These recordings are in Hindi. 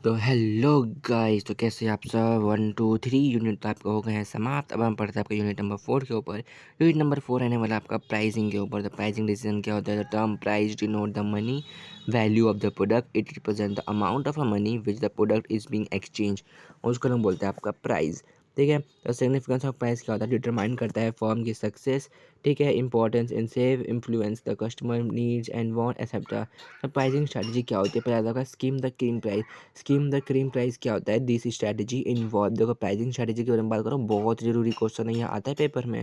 तो हेलो गाइस, तो कैसे आप सब। 1 2 3 यूनिट तो आपके हो गए हैं समाप्त। अब हम पढ़ते हैं आपका यूनिट नंबर 4 के ऊपर। यूनिट नंबर 4 रहने वाला आपका प्राइसिंग के ऊपर। द प्राइसिंग डिसीजन क्या होता है? The term price denote the money value of the product. It represent the amount of a money which the product is being exchange. उसको हम बोलते हैं आपका प्राइस। ठीक है, तो सिग्निफिकेंस ऑफ प्राइस क्या होता है? डिटरमाइन करता है फर्म की सक्सेस। ठीक है, importance in save influence the customer needs and want accept. तो प्राइसिंग स्ट्रेटजी क्या होती है? पहला आता है skim the cream price. Skim the cream price क्या होता है? This strategy involve. देखो, प्राइसिंग स्ट्रैटेजी के बारे में बात करो, बहुत जरूरी क्वेश्चन है, यहाँ आता है पेपर में।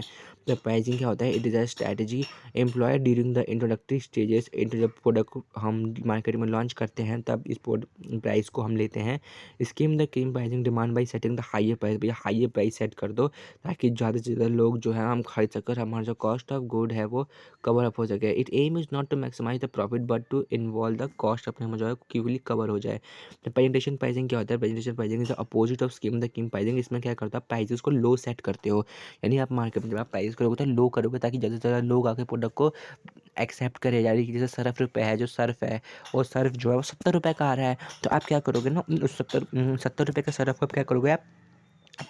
द प्राइसिंग क्या होता है? It is a strategy employed during the introductory stages. Into जब प्रोडक्ट हम मार्केट में लॉन्च करते हैं तब इस प्राइस को हम लेते हैं। Scheme the cream pricing demand by setting the higher price. भैया हाइयर प्राइस सेट कर दो ताकि ज़्यादा से ज़्यादा लोग जो है हम खरीद सकर, हमारा जो कॉस्ट ऑफ गुड है वो कवर अप हो सके। It aim is not to maximise the profit but to involve the cost अपने में जो है क्यूली कवर हो जाए। तो प्रेजेंटेशन प्राइसिंग क्या होता है? Presentation pricing is the opposite of scheme the king pricing. इसमें क्या करता है? प्राइसेस को लो सेट करते हो, यानी आप मार्केट में जब आप प्राइस करोगे तो लो करोगे ताकि ज़्यादा से ज़्यादा लोग आके प्रोडक्ट को एक्सेप्ट करे। यानी कि जैसे सर्फ रुपये है, जो सर्फ है वो सर्फ जो है वो 70 रुपये का आ रहा है, तो आप क्या करोगे ना, उस 70 रुपये के सर्फ को आप क्या करोगे? आप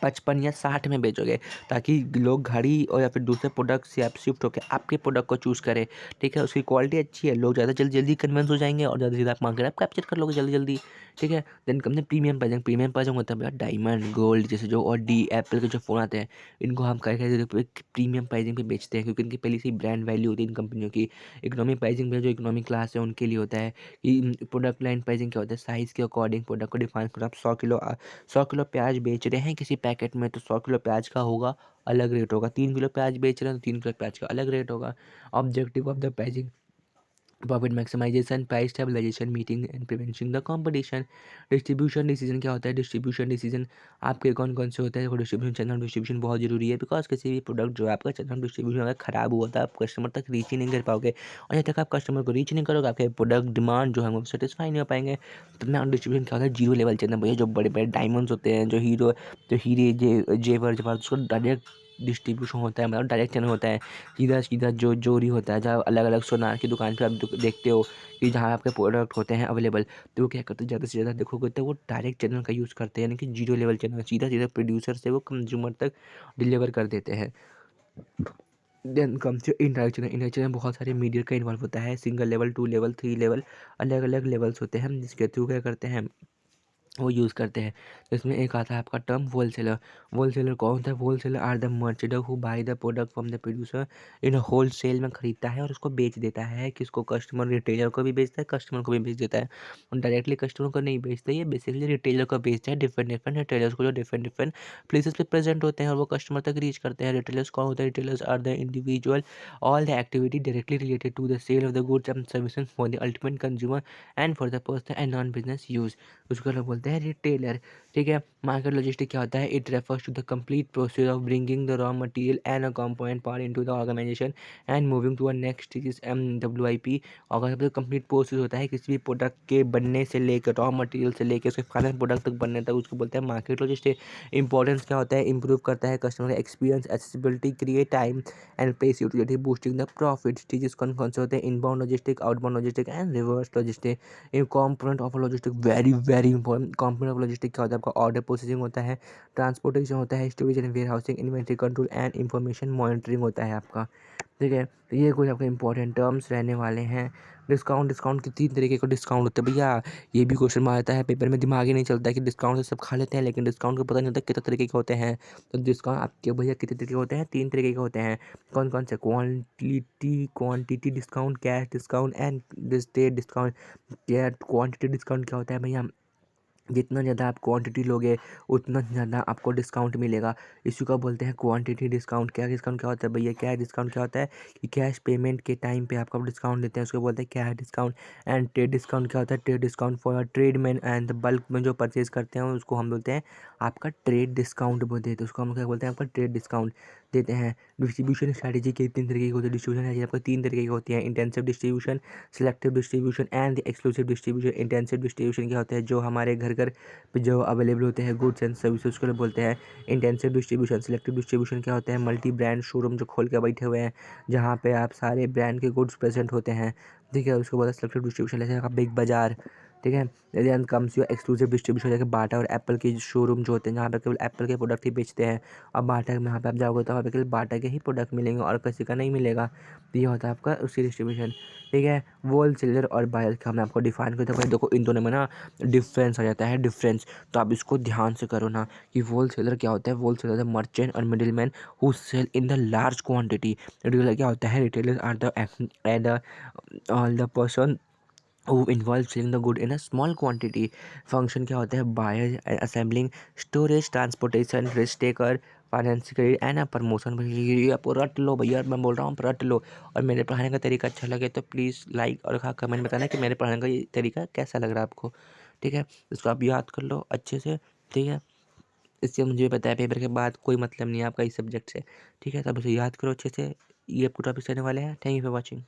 55 या 60 में बेचोगे ताकि लोग घड़ी और या फिर दूसरे प्रोडक्ट से आप शिफ्ट होकर आपके प्रोडक्ट को चूज़ करें। ठीक है, उसकी क्वालिटी अच्छी है, लोग ज़्यादा जल्दी जल्दी कन्विंस हो जाएंगे और ज़्यादा से ज़्यादा आप मार्केट आप कैप्चर कर लोगे जल्दी जल्दी। ठीक है, then company premium pricing. Premium pricing होता है भैया डायमंड गोल्ड जैसे जो और डी एप्पल के जो फ़ोन आते हैं, इनको हम कहीं कहीं प्रीमियम प्राइसिंग पे बेचते हैं क्योंकि इनकी पहले से ही ब्रांड वैल्यू होती है इन कंपनियों की। इकोनॉमिक प्राइसिंग में जो इकोनॉमिक क्लास है उनके लिए होता है कि प्रोडक्ट लाइन प्राइसिंग क्या होता है? साइज़ के अकॉर्डिंग प्रोडक्ट को डिफाइन करो। आप 100 किलो प्याज बेच रहे हैं किसी पैकेट में, तो 100 किलो प्याज का होगा अलग रेट होगा। 3 किलो प्याज बेच रहे हैं तो 3 किलो प्याज का अलग रेट होगा। Objective of the pricing profit maximisation, price stabilisation, meeting and prevention the competition. Distribution decision क्या होता है? डिस्ट्रीब्यूशन डिसीजन आपके कौन कौन से होते हैं? देखो, डिस्ट्रीब्यूशन चैनल डिस्ट्रीब्यूशन बहुत जरूरी है, बिकॉज किसी भी प्रोडक्ट जो है आपका चैनल डिस्ट्रीब्यूशन अगर खराब हुआ था आप कस्टमर तक रीच ही नहीं कर पाओगे, और जब तक आप कस्टमर को रीच नहीं करोगे आपके प्रोडक्ट डिमांड जो है वो सेटिस्फाई नहीं हो पाएंगे। तो ना डिस्ट्रीब्यूशन क्या होता है? जीरो लेवल चैनल भैया, जो बड़े बड़े डायमंड्स होते हैं, जो हीरो जो हीरे जेवर जवाहर, उसको डायरेक्ट डिस्ट्रीब्यूशन होता है, मतलब डायरेक्ट चैनल होता है। सीधा सीधा जो जोरी होता है, जहाँ अलग अलग सोनार की दुकान पर आप देखते हो कि जहाँ आपके प्रोडक्ट होते हैं अवेलेबल, तो वो क्या करते हैं? ज़्यादा से ज़्यादा देखोगे तो वो डायरेक्ट चैनल का यूज़ करते हैं, यानी कि जीरो लेवल चैनल, सीधा सीधा प्रोड्यूसर से वो कंज्यूमर तक डिलीवर कर देते हैं। Then come to interaction. Interaction में बहुत सारे मीडिया का इन्वॉल्व होता है, सिंगल लेवल, 2 लेवल, 3 लेवल, अलग अलग लेवल्स होते हैं जिसके थ्रू क्या करते हैं वो यूज़ करते हैं। तो इसमें एक आता है आपका टर्म होलसेलर। होलसेलर कौन होता है? Wholesaler are the merchant who buy the product from the producer in wholesale में खरीदता है और उसको बेच देता है। किसको? कस्टमर, रिटेलर को भी बेचता है, कस्टमर को भी बेच देता है। और डायरेक्टली कस्टमर को नहीं बेचता, ये बेसिकली रिटेलर को बेचता है। डिफरेंट डिफरेंट रिटेलर्स को जो डिफरेंट डिफरेंट प्लेसेस पे प्रेजेंट होते हैं और वो कस्टमर तक रीच करते हैं। रिटेलर्स कौन होता है? Retailers are the individual all the activity directly related to the sale of the goods and services for the ultimate consumer and for the personal and non business use. उसको लोग बोलते हैं रिटेलर। ठीक है, मार्केट लॉजिस्टिक क्या होता है? It refers to the complete process of bringing the raw material and a component part into the organisation and moving to a next is MWIP। Organisation complete process होता है किसी भी प्रोडक्ट के बनने से लेकर, रॉ मटेरियल से लेकर उसके फाइनल प्रोडक्ट तक बनने तक, उसको बोलते हैं मार्केट लॉजिस्टिक। इंपॉर्टेंस क्या होता है? इंप्रूव करता है कस्टमर का experience, accessibility, create time and place utility, boosting the profits. चीज़ कौन कौन से होते हैं? Inbound logistic, outbound logistic and reverse logistic. ये component of logistic very very important. Component of logistic क्या होता है? आपका ऑर्डर प्रोसेसिंग होता है, ट्रांसपोर्टेशन होता है, storage and warehousing, inventory control and information monitoring होता है आपका। ठीक है, तो ये कुछ आपके इंपॉर्टेंट टर्म्स रहने वाले हैं। डिस्काउंट, डिस्काउंट के 3 तरीके का डिस्काउंट होता है भैया। ये भी क्वेश्चन में आता है पेपर में, दिमाग ही नहीं चलता है कि डिस्काउंट तो सब खा लेते हैं लेकिन डिस्काउंट को पता नहीं होता कितने तरीके के होते हैं। तो डिस्काउंट आपके भैया कितने तरीके के होते हैं? 3 तरीके के होते हैं। कौन कौन से? Quantity discount, cash discount and state discount. क्या क्वांटिटी डिस्काउंट क्या होता है भैया? जितना ज़्यादा आप क्वांटिटी लोगे उतना ज़्यादा आपको डिस्काउंट मिलेगा। इसी को बोलते हैं क्वांटिटी डिस्काउंट। क्या डिस्काउंट क्या होता है भैया? क्या डिस्काउंट क्या होता है कि कैश पेमेंट के टाइम पे आपको डिस्काउंट देते हैं, उसको बोलते हैं क्या डिस्काउंट। एंड ट्रेड डिस्काउंट क्या होता है? Trade discount for trade man and bulk में जो परचेज करते हैं उसको हम बोलते हैं आपका ट्रेड डिस्काउंट बोलते हैं, तो उसको हम क्या बोलते हैं? आपका ट्रेड डिस्काउंट देते हैं। डिस्ट्रीब्यूशन स्ट्रैटेजी के 3 तरीके की होती है। डिस्ट्रीब्यूशन स्ट्रैटेजी आपको 3 तरीके की होती है, intensive distribution, selective distribution and exclusive distribution. Intensive distribution क्या होता है? जो हमारे घर घर पे जो अवेलेबल होते हैं गुड्स एंड सर्विसेज को बोलते हैं इंटेंसिव डिस्ट्रीब्यूशन। सिलेक्टिव डिस्ट्रीब्यूशन क्या होता है? मल्टी ब्रांड शोरूम जो खोल के बैठे हुए हैं जहाँ पे आप सारे ब्रांड के गुड्स प्रेजेंट होते हैं। ठीक है, उसको बोलते हैं सिलेक्टिव डिस्ट्रीब्यूशन। जैसे आपका बिग बाजार, ठीक है। Then comes your exclusive distribution, जैसे बाटा और एप्पल के शोरूम जो होते हैं जहाँ पे केवल एप्पल के प्रोडक्ट ही बेचते हैं, और बाटा में यहाँ पे आप जाओगे तो वहाँ पे केवल बाटा के ही प्रोडक्ट मिलेंगे और किसी का नहीं मिलेगा। तो ये होता है आपका उसकी डिस्ट्रीब्यूशन। ठीक है। होल सेलर और बायर का मैं आपको डिफाइन करता हूँ। देखो इन दोनों में ना डिफरेंस आ जाता है, डिफरेंस। तो आप इसको ध्यान से करो ना कि होल सेलर क्या होता है। होल सेलर द मर्चेंट और middle man who sell in the large quantity. Retailer क्या होता है, retailer are the all the person who involves selling the good in a small quantity। Function क्या होता है, buyer assembling, storage, transportation, risk taker, finance credit and promotion. ये आपको रट लो भैया, मैं बोल रहा हूँ रट लो। और मेरे पढ़ाने का तरीका अच्छा लगे तो प्लीज़ लाइक और कमेंट बताना कि मेरे पढ़ाने का ये तरीका कैसा लग रहा है आपको। ठीक है, इसको आप याद कर लो अच्छे से। ठीक है, इससे मुझे पता है पेपर के बाद कोई मतलब नहीं है आपका इस सब्जेक्ट से। ठीक है, तब इसे याद करो अच्छे से। ये आपको टॉपिक रहने वाले हैं। Thank you for watching.